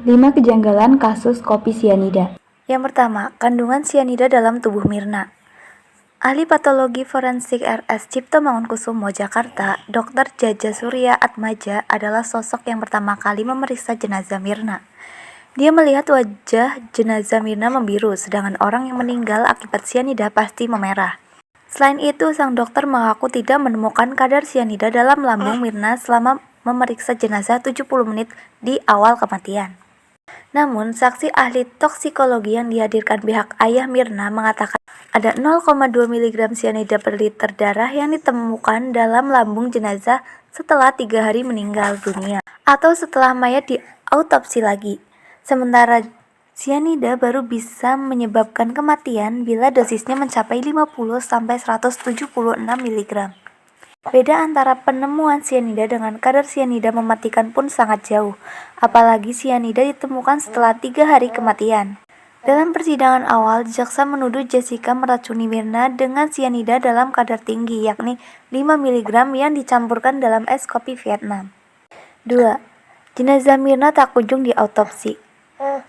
5 kejanggalan kasus kopi sianida. Yang pertama, kandungan sianida dalam tubuh Mirna. Ahli patologi forensik RS Cipto Mangunkusumo, Jakarta, Dr. Jaja Surya Atmaja adalah sosok yang pertama kali memeriksa jenazah Mirna. Dia melihat wajah jenazah Mirna membiru, sedangkan orang yang meninggal akibat sianida pasti memerah. Selain itu, sang dokter mengaku tidak menemukan kadar sianida dalam lambung Mirna selama memeriksa jenazah 70 menit di awal kematian. Namun, saksi ahli toksikologi yang dihadirkan pihak ayah Mirna mengatakan ada 0,2 mg sianida per liter darah yang ditemukan dalam lambung jenazah setelah 3 hari meninggal dunia atau setelah mayat diautopsi lagi. Sementara sianida baru bisa menyebabkan kematian bila dosisnya mencapai 50-176 mg. Beda antara penemuan sianida dengan kadar sianida mematikan pun sangat jauh, apalagi sianida ditemukan setelah 3 hari kematian. Dalam persidangan awal, jaksa menuduh Jessica meracuni Mirna dengan sianida dalam kadar tinggi, yakni 5 mg yang dicampurkan dalam es kopi Vietnam. 2. Jenazah Mirna tak kunjung diautopsi.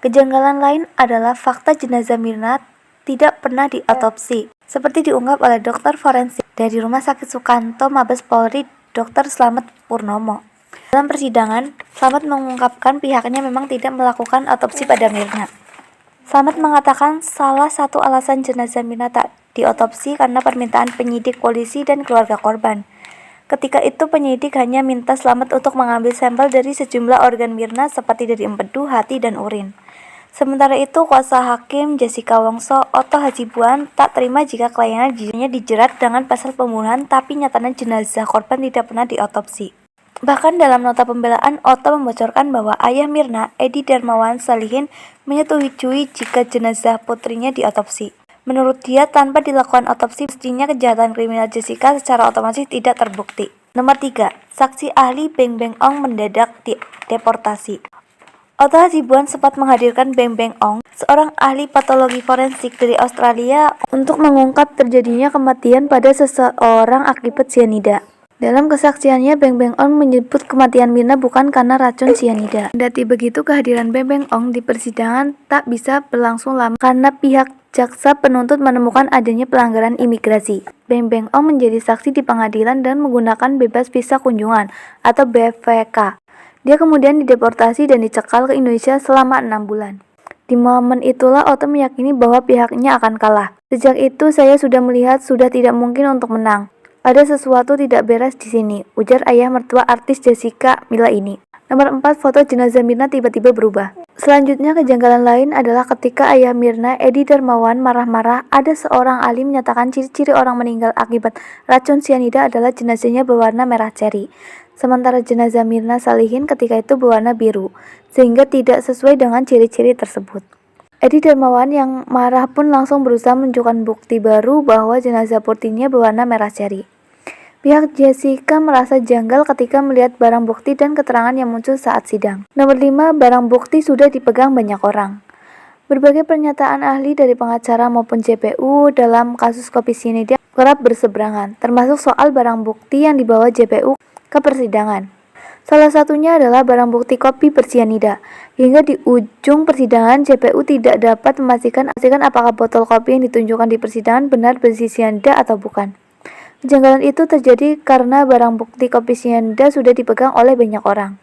Kejanggalan lain adalah fakta jenazah Mirna tidak pernah diautopsi, seperti diungkap oleh dokter forensik dari Rumah Sakit Sukanto Mabes Polri, Dr. Slamet Purnomo. Dalam persidangan, Slamet mengungkapkan pihaknya memang tidak melakukan autopsi pada Mirna. Slamet mengatakan salah satu alasan jenazah Mirna tak diotopsi karena permintaan penyidik polisi dan keluarga korban. Ketika itu penyidik hanya minta Slamet untuk mengambil sampel dari sejumlah organ Mirna seperti dari empedu, hati, dan urin. Sementara itu, kuasa hakim Jessica Wongso, Otto Hasibuan, tak terima jika kliennya dijerat dengan pasal pembunuhan, tapi nyatanya jenazah korban tidak pernah diotopsi. Bahkan dalam nota pembelaan, Otto membocorkan bahwa ayah Mirna, Edi Darmawan Salihin, menyetujui jika jenazah putrinya diotopsi. Menurut dia, tanpa dilakukan otopsi, mestinya kejahatan kriminal Jessica secara otomatis tidak terbukti. Nomor 3. Saksi ahli Beng Beng Ong mendadak deportasi. Otto Hasibuan sempat menghadirkan Beng Beng Ong, seorang ahli patologi forensik dari Australia, untuk mengungkap terjadinya kematian pada seseorang akibat sianida. Dalam kesaksiannya, Beng Beng Ong menyebut kematian Mirna bukan karena racun sianida. Kendati begitu, kehadiran Beng Beng Ong di persidangan tak bisa berlangsung lama karena pihak jaksa penuntut menemukan adanya pelanggaran imigrasi. Beng Beng Ong menjadi saksi di pengadilan dan menggunakan bebas visa kunjungan atau BVK. Dia kemudian dideportasi dan dicekal ke Indonesia selama 6 bulan. Di momen itulah Otto meyakini bahwa pihaknya akan kalah. Sejak itu saya sudah melihat sudah tidak mungkin untuk menang. Ada sesuatu tidak beres di sini, ujar ayah mertua artis Jessica Mila ini. Nomor 4, foto jenazah Mirna tiba-tiba berubah. Selanjutnya, kejanggalan lain adalah ketika ayah Mirna, Edi Darmawan, marah-marah. Ada seorang ahli menyatakan ciri-ciri orang meninggal akibat racun sianida adalah jenazahnya berwarna merah ceri. Sementara jenazah Mirna Salihin ketika itu berwarna biru, sehingga tidak sesuai dengan ciri-ciri tersebut. Edi Darmawan yang marah pun langsung berusaha menunjukkan bukti baru bahwa jenazah putrinya berwarna merah ceri. Pihak Jessica merasa janggal ketika melihat barang bukti dan keterangan yang muncul saat sidang. Nomor 5, barang bukti sudah dipegang banyak orang. Berbagai pernyataan ahli dari pengacara maupun JPU dalam kasus kopi sianida kerap berseberangan, termasuk soal barang bukti yang dibawa JPU ke persidangan. Salah satunya adalah barang bukti kopi bersianida. Hingga di ujung persidangan, JPU tidak dapat memastikan apakah botol kopi yang ditunjukkan di persidangan benar berisi sianida atau bukan. Kejanggalan itu terjadi karena barang bukti kopi sianida sudah dipegang oleh banyak orang.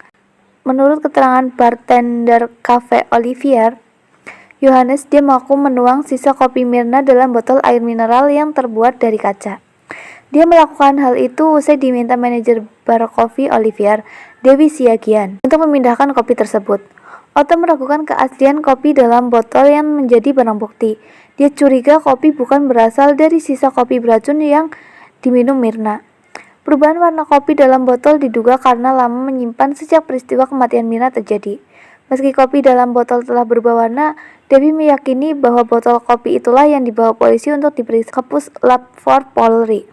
Menurut keterangan bartender Cafe Olivier, Yohanes, dia mengaku menuang sisa kopi Mirna dalam botol air mineral yang terbuat dari kaca. Dia melakukan hal itu usai diminta manajer bar kopi Olivier, Dewi Siagian, untuk memindahkan kopi tersebut. Otto meragukan keaslian kopi dalam botol yang menjadi barang bukti. Dia curiga kopi bukan berasal dari sisa kopi beracun yang diminum Mirna. Perubahan warna kopi dalam botol diduga karena lama menyimpan sejak peristiwa kematian Mirna terjadi. Meski kopi dalam botol telah berubah warna, Dewi meyakini bahwa botol kopi itulah yang dibawa polisi untuk diperiksa ke Puslap 4 Polri.